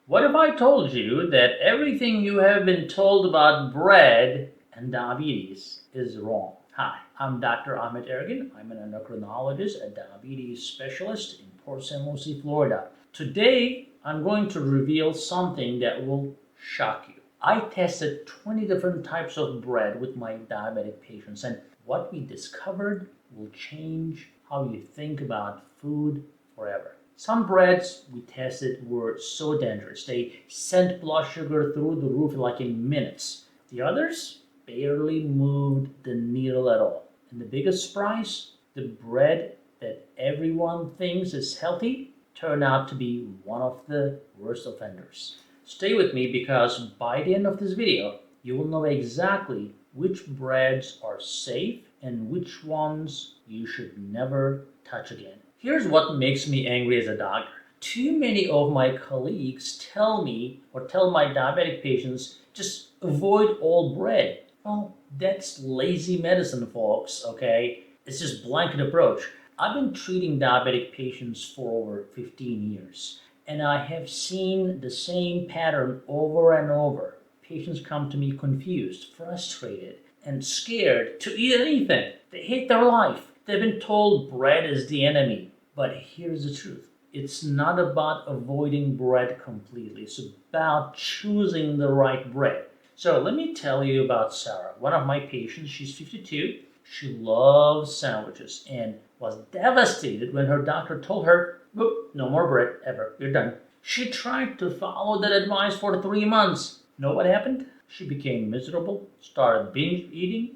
What if I told you that everything you have been told about bread and diabetes is wrong? Hi, I'm Dr. Ergin. I'm an endocrinologist, a diabetes specialist in Port St. Lucie, Florida. Today, I'm going to reveal something that will shock you. I tested 20 different types of bread with my diabetic patients, and what we discovered will change how you think about food forever. Some breads we tested were so dangerous. They sent blood sugar through the roof like in minutes. The others barely moved the needle at all. And the biggest surprise, the bread that everyone thinks is healthy turned out to be one of the worst offenders. Stay with me because by the end of this video, you will know exactly which breads are safe and which ones you should never touch again. Here's what makes me angry as a doctor. Too many of my colleagues tell me or tell my diabetic patients just avoid all bread. Well, that's lazy medicine, folks, okay? It's just blanket approach. I've been treating diabetic patients for over 15 years, and I have seen the same pattern over and over. Patients come to me confused, frustrated, and scared to eat anything. They hate their life. They've been told bread is the enemy. But here's the truth. It's not about avoiding bread completely. It's about choosing the right bread. So let me tell you about Sarah, one of my patients. She's 52. She loves sandwiches and was devastated when her doctor told her, no more bread ever. You're done. She tried to follow that advice for 3 months. Know what happened? She became miserable, started binge eating,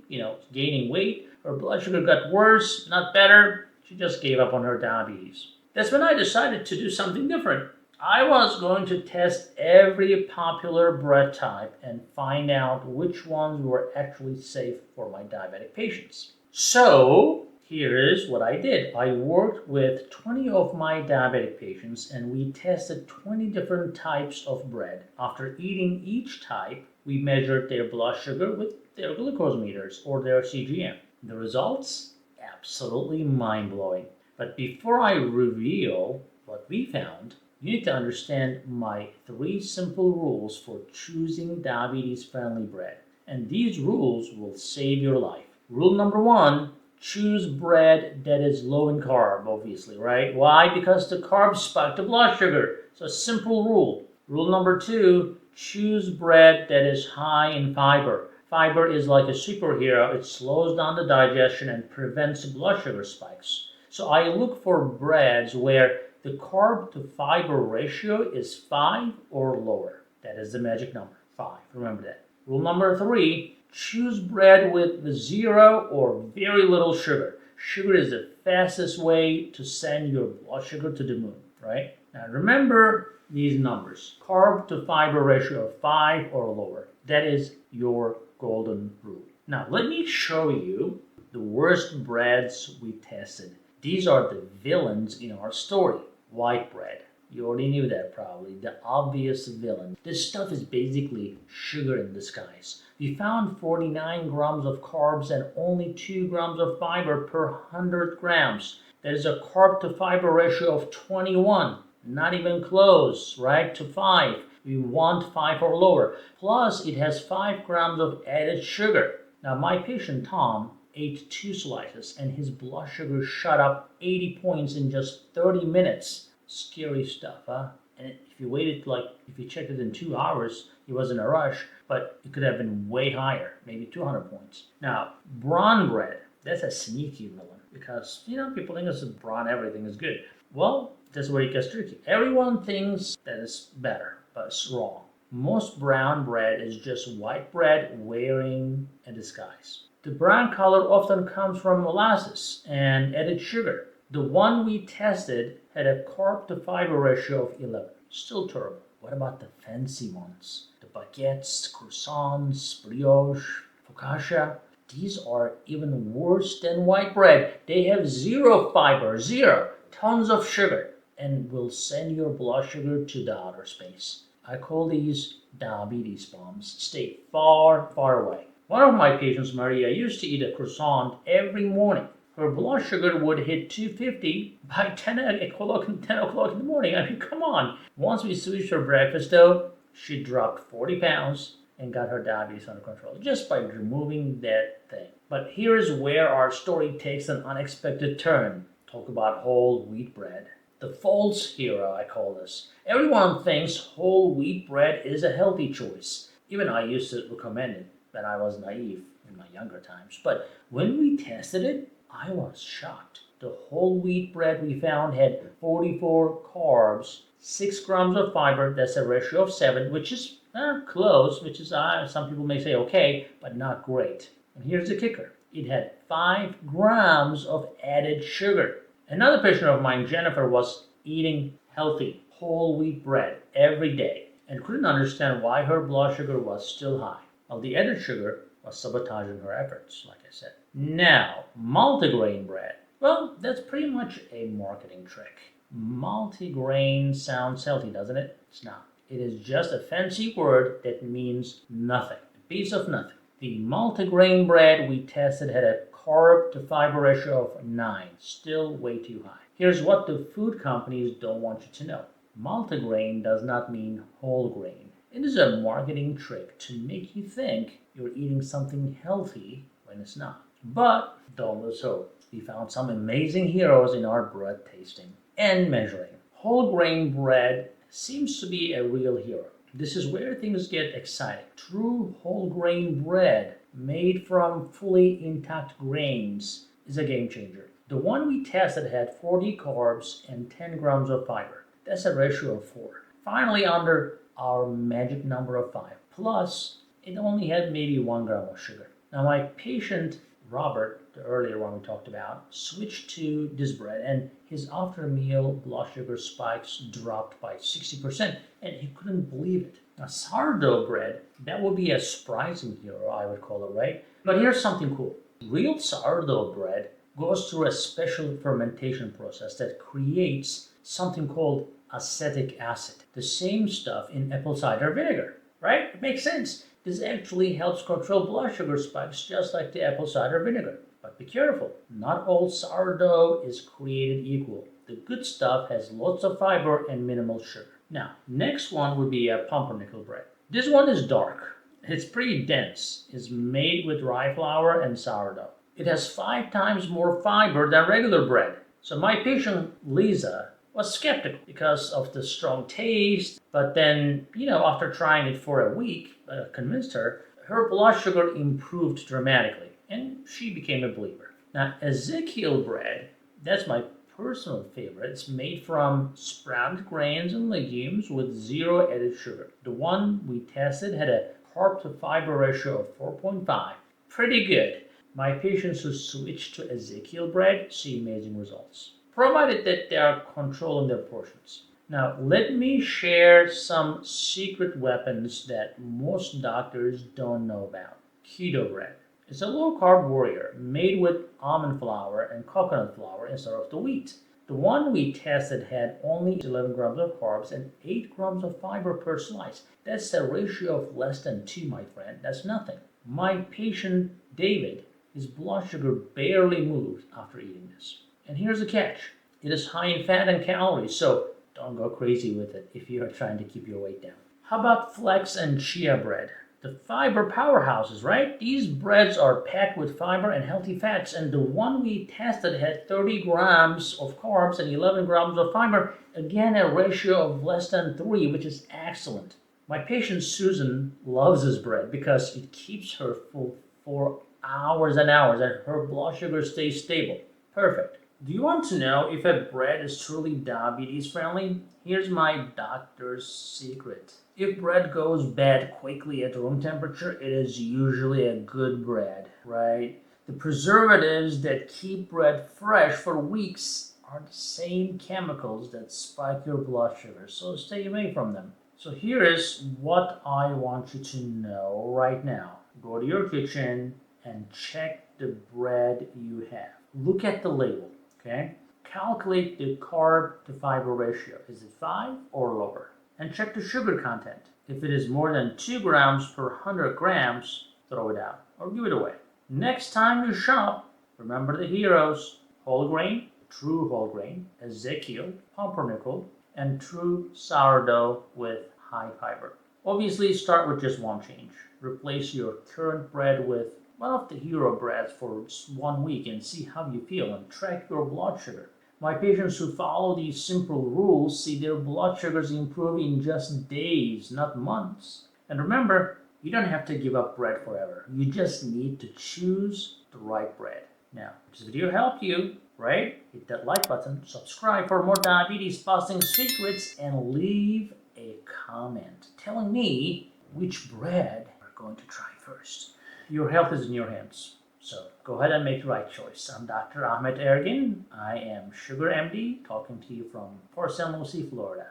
gaining weight. Her blood sugar got worse, not better. She just gave up on her diabetes. That's when I decided to do something different. I was going to test every popular bread type and find out which ones were actually safe for my diabetic patients. So, here is what I did. I worked with 20 of my diabetic patients and we tested 20 different types of bread. After eating each type, we measured their blood sugar with their glucose meters or their CGM. The results? Absolutely mind-blowing. But before I reveal what we found, you need to understand my 3 simple rules for choosing diabetes-friendly bread. And these rules will save your life. Rule number 1, choose bread that is low in carb, obviously, right? Why? Because the carbs spike the blood sugar. So a simple rule. Rule number 2, choose bread that is high in fiber. Fiber is like a superhero. It slows down the digestion and prevents blood sugar spikes. So I look for breads where the carb-to-fiber ratio is 5 or lower. That is the magic number, 5. Remember that. Rule number 3, choose bread with 0 or very little sugar. Sugar is the fastest way to send your blood sugar to the moon, right? Now remember these numbers. Carb-to-fiber ratio of 5 or lower. That is your golden rule. Now let me show you the worst breads we tested. These are the villains in our story. White bread. You already knew that probably. The obvious villain. This stuff is basically sugar in disguise. We found 49 grams of carbs and only 2 grams of fiber per 100 grams. That is a carb-to-fiber ratio of 21. Not even close, right, to 5. We want 5 or lower. Plus, it has 5 grams of added sugar. Now, my patient Tom ate 2 slices and his blood sugar shot up 80 points in just 30 minutes. Scary stuff, huh? And if you checked it in 2 hours, he was in a rush, but it could have been way higher, maybe 200 points. Now, brown bread, that's a sneaky villain because, people think it's brown, everything is good. Well, that's where it gets tricky. Everyone thinks that it's better, but it's wrong. Most brown bread is just white bread wearing a disguise. The brown color often comes from molasses and added sugar. The one we tested had a carb-to-fiber ratio of 11. Still terrible. What about the fancy ones? The baguettes, croissants, brioche, focaccia. These are even worse than white bread. They have 0 fiber, 0. Tons of sugar, and will send your blood sugar to the outer space. I call these diabetes bombs. Stay far, far away. One of my patients, Maria, used to eat a croissant every morning. her blood sugar would hit 250 by 10 o'clock in the morning. I mean, come on. Once we switched her breakfast though, she dropped 40 pounds and got her diabetes under control just by removing that thing. But here's where our story takes an unexpected turn. Talk about whole wheat bread. The false hero, I call this. Everyone thinks whole wheat bread is a healthy choice. Even I used to recommend it when I was naive in my younger times. But when we tested it, I was shocked. The whole wheat bread we found had 44 carbs, 6 grams of fiber, that's a ratio of 7, which is close, which is, some people may say okay, but not great. And here's the kicker. It had 5 grams of added sugar. Another patient of mine, Jennifer, was eating healthy whole wheat bread every day and couldn't understand why her blood sugar was still high, while the added sugar was sabotaging her efforts, like I said. Now, multigrain bread. Well, that's pretty much a marketing trick. Multigrain sounds healthy, doesn't it? It's not. It is just a fancy word that means nothing, a piece of nothing. The multigrain bread we tested had a carb-to-fiber ratio of 9, still way too high. Here's what the food companies don't want you to know. Multigrain does not mean whole grain. It is a marketing trick to make you think you're eating something healthy when it's not. But don't lose hope. We found some amazing heroes in our bread tasting and measuring. Whole grain bread seems to be a real hero. This is where things get exciting. True whole grain bread made from fully intact grains is a game changer. The one we tested had 40 carbs and 10 grams of fiber. That's a ratio of 4. Finally under our magic number of 5. Plus, it only had maybe 1 gram of sugar. Now my patient, Robert, the earlier one we talked about, switched to this bread and his after meal blood sugar spikes dropped by 60% and he couldn't believe it. Now sourdough bread, that would be a surprising hero, I would call it, right? But here's something cool. Real sourdough bread goes through a special fermentation process that creates something called acetic acid, the same stuff in apple cider vinegar, right? It makes sense. This actually helps control blood sugar spikes just like the apple cider vinegar. But be careful, not all sourdough is created equal. The good stuff has lots of fiber and minimal sugar. Now, next one would be a pumpernickel bread. This one is dark. It's pretty dense. It's made with rye flour and sourdough. It has 5 times more fiber than regular bread. So my patient, Lisa, was skeptical because of the strong taste, but then, after trying it for a week, convinced her, her blood sugar improved dramatically, and she became a believer. Now, Ezekiel bread, that's my personal favorite. It's made from sprouted grains and legumes with 0 added sugar. The one we tested had a carb-to-fiber ratio of 4.5. Pretty good. My patients who switched to Ezekiel bread see amazing results, provided that they are controlling their portions. Now, let me share some secret weapons that most doctors don't know about. Keto bread. It's a low-carb warrior made with almond flour and coconut flour instead of the wheat. The one we tested had only 11 grams of carbs and 8 grams of fiber per slice. That's a ratio of less than 2, my friend. That's nothing. My patient, David, his blood sugar barely moved after eating this. And here's the catch. It is high in fat and calories, so don't go crazy with it if you are trying to keep your weight down. How about flax and chia bread? The fiber powerhouses, right? These breads are packed with fiber and healthy fats, and the one we tested had 30 grams of carbs and 11 grams of fiber. Again, a ratio of less than 3, which is excellent. My patient Susan loves this bread because it keeps her full for hours and hours, and her blood sugar stays stable. Perfect. Do you want to know if a bread is truly diabetes friendly? Here's my doctor's secret. If bread goes bad quickly at room temperature, it is usually a good bread, right? The preservatives that keep bread fresh for weeks are the same chemicals that spike your blood sugar, so stay away from them. So here is what I want you to know right now. Go to your kitchen and check the bread you have. Look at the label. Okay, calculate the carb-to-fiber ratio. Is it 5 or lower? And check the sugar content. If it is more than 2 grams per 100 grams, throw it out or give it away. Next time you shop, Remember the heroes: whole grain, true whole grain, Ezekiel, pumpernickel, and true sourdough with high fiber. Obviously, start with just one change. Replace your current bread with one of the hero breads for 1 week and see how you feel and track your blood sugar. My patients who follow these simple rules see their blood sugars improve in just days, not months. And remember, you don't have to give up bread forever. You just need to choose the right bread. Now, if this video helped you, right? Hit that like button, subscribe for more diabetes busting secrets, and leave a comment telling me which bread we're going to try first. Your health is in your hands, so go ahead and make the right choice. I'm Dr. Ahmet Ergin. I am SugarMD, talking to you from Port St. Lucie, Florida.